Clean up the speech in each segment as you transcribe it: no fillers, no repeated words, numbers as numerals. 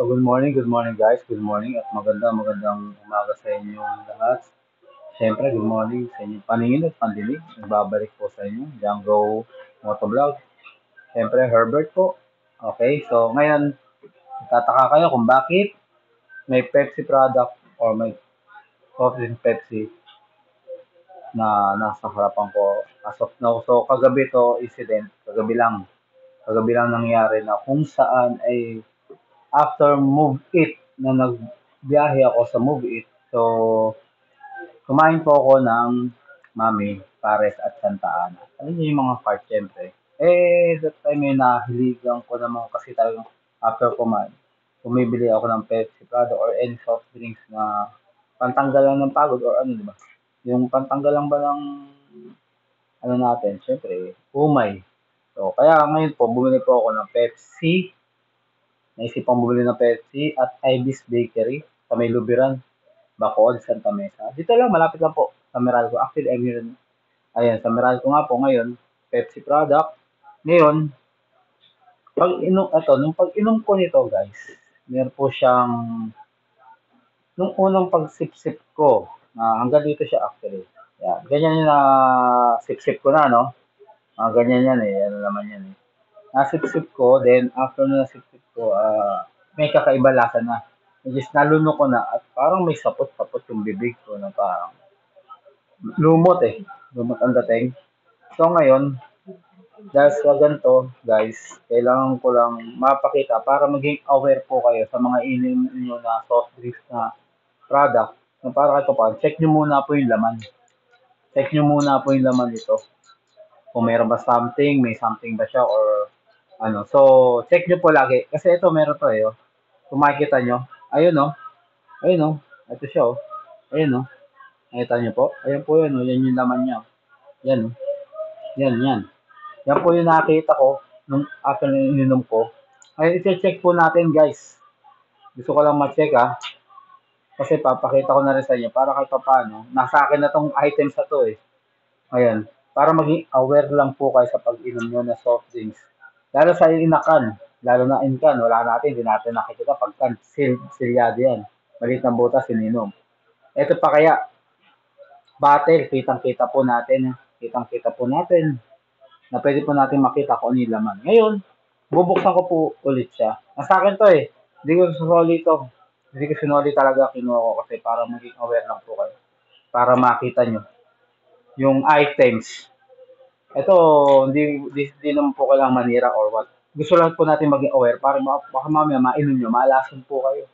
So good morning guys, good morning at magandang umaga sa inyong lahat. Siyempre, good morning sa inyong paningin at pandinig. Nagbabalik po sa inyo, Django Motovlog. Siyempre, Herbert po. Okay, so ngayon, tataka kayo kung bakit may Pepsi product or may soft drink Pepsi na nasa harapan ko as of now. So kagabi to incident, kagabi lang nangyari na kung saan ay after Move It na nagbiyahe ako sa Move It. So, kumain po ako ng Mami, Pares at Santa Ana. Ano yun yung mga cart, syempre. That time ay nahiligan ko naman kasi talagang after kumain, bumibili ako ng Pepsi Prado or any soft drinks na pantanggal lang ng pagod or ano, di ba? Yung pantanggal lang ba ng ano natin, syempre, umay. So, kaya ngayon po, bumili po ako ng Pepsi. Naisip pang bumili ng Pepsi at Ibis Bakery sa may Lubiran, Bacood, Santa Mesa. Dito lang, malapit lang po sa Meralco. Actually, I'm here. Ayan, sa Meralco nga po ngayon, Pepsi product. Ngayon, nung pag-inom ko nito guys, meron po siyang, nung unang pagsipsip ko, hanggang dito siya actually. Yan, ganyan yung na sip-sip ko na, no? Ganyan yan eh, ano naman yan eh. Nasip-sip ko, then after na nasip-sip ko, may kakaiba lasa na. Which is nalunok ko na at parang may sapot-sapot yung bibig ko na parang lumot eh. Lumot ang dating. So ngayon, dahil sa ganito, guys, kailangan ko lang mapakita para maging aware po kayo sa mga ininom nyo na soft drinks na product na para kayo pa, check nyo muna po yung laman. Check nyo muna po yung laman nito. Kung mayroon ba something, may something ba siya or ano. So, check nyo po lagi. Kasi ito meron to eh. Oh. Kung makikita nyo, ayun oh. Ayun oh. Ito siya oh. Ayun oh. Nakita nyo po? Ayan po yun oh. Yan yung laman niya. Yan oh. Yan. Yan po yung nakita ko nung after na ininom ko. Ay, i-check po natin guys. Gusto ko lang ma-check ah. Kasi papakita ko na rin sa inyo para kahit paano. Nasa akin na tong items na to eh. Ayan. Para maging aware lang po kayo sa pag-inom nyo na soft drinks. Lalo sa inakan. Lalo na inkan. Wala natin. Hindi natin nakikita pagkan. Silyado yan. Maliit ng butas, sininom. Ito pa kaya. Battle. Kitang-kita po natin. Kitang-kita po natin na pwede po natin makita kung ano yung laman. Ngayon, bubuksan ko po ulit siya. Nasa akin to eh. Hindi ko sinoli to. Hindi ko sinoli talaga kinuha ko kasi para maging aware lang po kayo. Para makita nyo yung items. Ito, hindi naman po kailangan manira or what. Gusto lang po natin maging aware para baka mamaya mainom nyo, maalasan po kayo.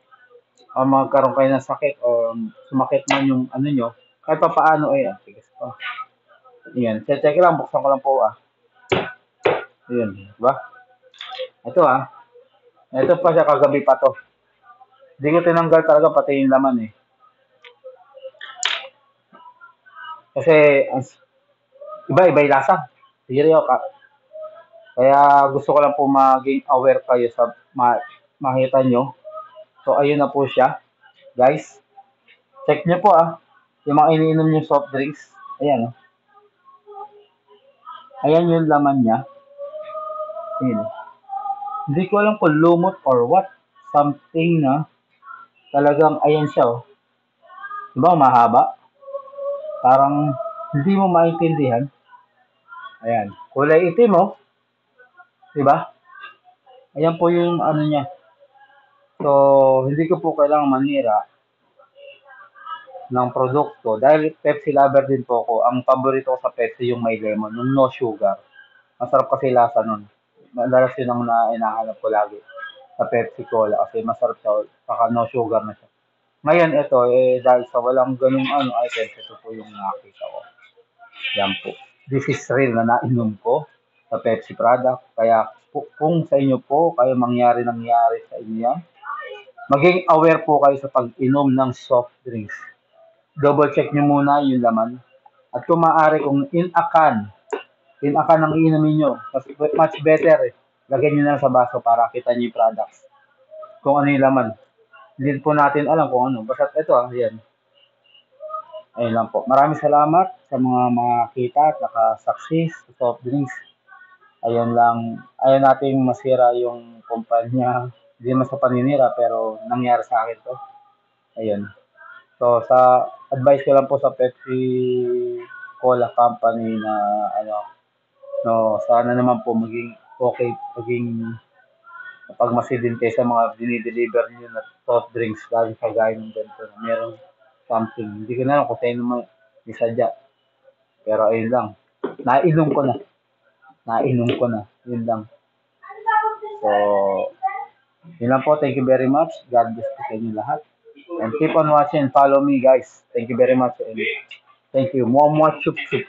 O magkaroon kayo ng sakit o sumakit man yung ano nyo. Kahit pa paano eh. Tigas pa. Yan. Check lang. Buksan ko lang po ah. Yun. Diba? Ito ah. Ito pa siya kagabi pa to. Hindi ko tinanggal talaga pati yung laman eh. Kasi iba yung lasa. Seryo ka. Kaya gusto ko lang po maging aware kayo sa makita nyo. So ayun na po siya. Guys, check nyo po ah. Yung mga iniinom nyo soft drinks. Ayan oh. Ayan yung laman niya. Ayan. Hindi ko alam kung lumot or what. Something na talagang ayan siya oh. Diba mahaba? Parang hindi mo maintindihan. Ayan. Kulay itim oh. Diba? Ayan po yung ano niya. So, hindi ko po kailangang manira ng produkto. Dahil Pepsi lover din po ako. Ang paborito ko sa Pepsi yung may lemon, yung no sugar. Masarap kasi lasa nun. Madalas yun ang inahanap ko lagi sa Pepsi Cola kasi masarap siya. Saka no sugar na siya. Ngayon ito, dahil sa walang ganung items, ito po yung nakita ko. Yan po. This is real na nainom ko sa Pepsi product. Kaya kung sa inyo po, kayo nangyari sa inyo yan, maging aware po kayo sa pag-inom ng soft drinks. Double check nyo muna yung laman. At kung maaari, kung inakan ang iinumin nyo. Kasi much better eh. Lagyan nyo na sa baso para kita nyo yung products. Kung ano yung laman. Hindi po natin alam kung ano. Basta ito yan. Ayun lang po. Maraming salamat sa mga makita at nakasaksi sa soft drinks. Ayun lang. Ayaw nating masira yung kumpanya. Hindi naman sa paninira, pero nangyari sa akin to. Ayun. So, sa advice ko lang po sa Pepsi Cola Company na ano, no, sana naman po maging okay, maging mapagmasidin kayo sa mga dinideliver niyo na soft drinks galing kagaya ng ganito. Meron something. Hindi ko na alam kung sino naman isadya. Pero ayun lang. Nainom ko na. Nainom ko na. Yun lang. So, yun lang po. Thank you very much. God bless po sa inyo lahat. And keep on watching. Follow me, guys. Thank you very much. And thank you. Mwah, mwah, chup, chup.